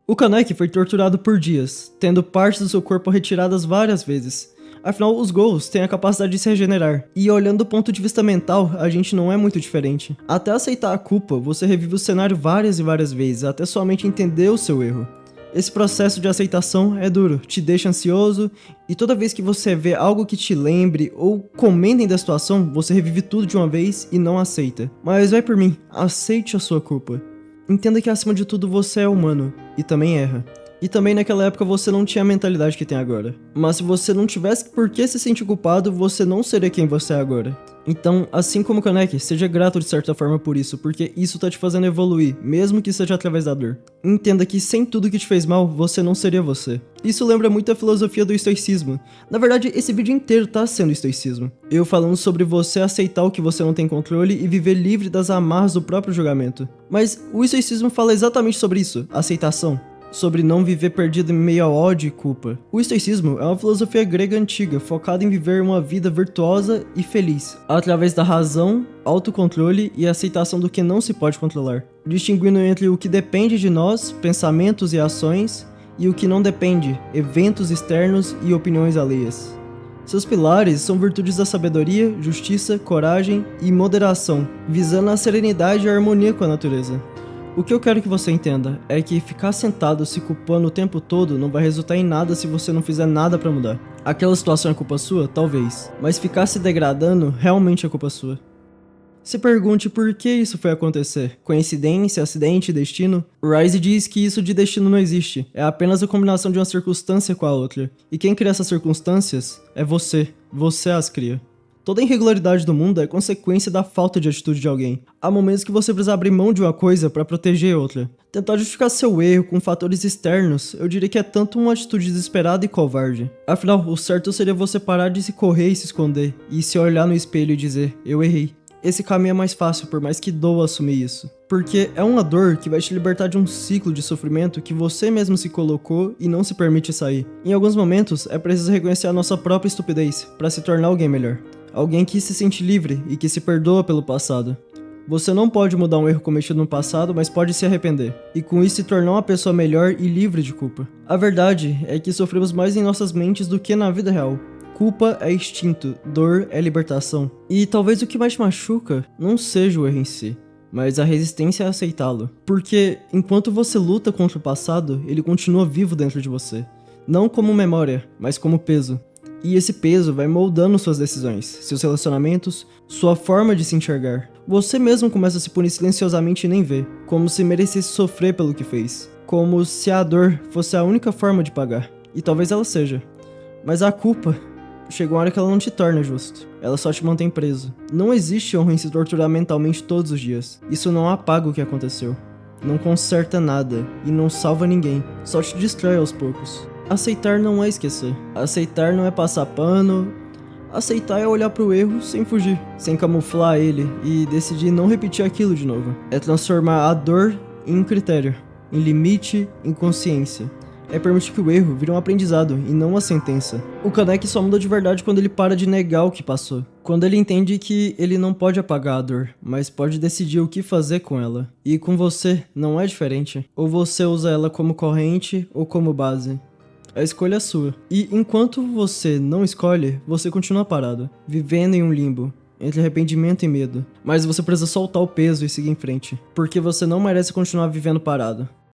O Kaneki foi torturado por dias, tendo partes do seu corpo retiradas várias vezes. Afinal, os Ghouls têm a capacidade de se regenerar, e olhando do ponto de vista mental, a gente não é muito diferente. Até aceitar a culpa, você revive o cenário várias e várias vezes, até sua mente entender o seu erro. Esse processo de aceitação é duro, te deixa ansioso, e toda vez que você vê algo que te lembre ou comentem da situação, você revive tudo de uma vez e não aceita. Mas vai por mim, aceite a sua culpa. Entenda que acima de tudo você é humano, e também erra. E também naquela época você não tinha a mentalidade que tem agora. Mas se você não tivesse por que se sentir culpado, você não seria quem você é agora. Então, assim como o Kaneki, seja grato de certa forma por isso, porque isso tá te fazendo evoluir, mesmo que seja através da dor. Entenda que sem tudo que te fez mal, você não seria você. Isso lembra muito a filosofia do estoicismo. Na verdade, esse vídeo inteiro tá sendo estoicismo. Eu falando sobre você aceitar o que você não tem controle e viver livre das amarras do próprio julgamento. Mas o estoicismo fala exatamente sobre isso, aceitação. Sobre não viver perdido em meio a ódio e culpa. O estoicismo é uma filosofia grega antiga, focada em viver uma vida virtuosa e feliz, através da razão, autocontrole e aceitação do que não se pode controlar, distinguindo entre o que depende de nós, pensamentos e ações, e o que não depende, eventos externos e opiniões alheias. Seus pilares são virtudes da sabedoria, justiça, coragem e moderação, visando a serenidade e a harmonia com a natureza. O que eu quero que você entenda é que ficar sentado se culpando o tempo todo não vai resultar em nada se você não fizer nada pra mudar. Aquela situação é culpa sua? Talvez. Mas ficar se degradando realmente é culpa sua. Se pergunte por que isso foi acontecer. Coincidência, acidente, destino? Rise diz que isso de destino não existe. É apenas a combinação de uma circunstância com a outra. E quem cria essas circunstâncias é você. Você as cria. Toda irregularidade do mundo é consequência da falta de atitude de alguém. Há momentos que você precisa abrir mão de uma coisa para proteger outra. Tentar justificar seu erro com fatores externos, eu diria que é tanto uma atitude desesperada e covarde. Afinal, o certo seria você parar de se correr e se esconder, e se olhar no espelho e dizer, eu errei. Esse caminho é mais fácil, por mais que doa assumir isso. Porque é uma dor que vai te libertar de um ciclo de sofrimento que você mesmo se colocou e não se permite sair. Em alguns momentos, é preciso reconhecer a nossa própria estupidez, para se tornar alguém melhor. Alguém que se sente livre e que se perdoa pelo passado. Você não pode mudar um erro cometido no passado, mas pode se arrepender, e com isso se tornar uma pessoa melhor e livre de culpa. A verdade é que sofremos mais em nossas mentes do que na vida real. Culpa é instinto, dor é libertação. E talvez o que mais te machuca não seja o erro em si, mas a resistência a aceitá-lo. Porque enquanto você luta contra o passado, ele continua vivo dentro de você. Não como memória, mas como peso. E esse peso vai moldando suas decisões, seus relacionamentos, sua forma de se enxergar. Você mesmo começa a se punir silenciosamente e nem vê, como se merecesse sofrer pelo que fez. Como se a dor fosse a única forma de pagar. E talvez ela seja. Mas a culpa, chega uma hora que ela não te torna justo. Ela só te mantém preso. Não existe honra em se torturar mentalmente todos os dias. Isso não apaga o que aconteceu. Não conserta nada e não salva ninguém. Só te destrói aos poucos. Aceitar não é esquecer. Aceitar não é passar pano. Aceitar é olhar pro erro sem fugir, sem camuflar ele e decidir não repetir aquilo de novo. É transformar a dor em critério, em limite, em consciência. É permitir que o erro vire um aprendizado e não uma sentença. O Kaneki só muda de verdade quando ele para de negar o que passou. Quando ele entende que ele não pode apagar a dor, mas pode decidir o que fazer com ela. E com você não é diferente. Ou você usa ela como corrente ou como base. A escolha é sua. E enquanto você não escolhe, você continua parado, vivendo em um limbo, entre arrependimento e medo. Mas você precisa soltar o peso e seguir em frente, porque você não merece continuar vivendo parado.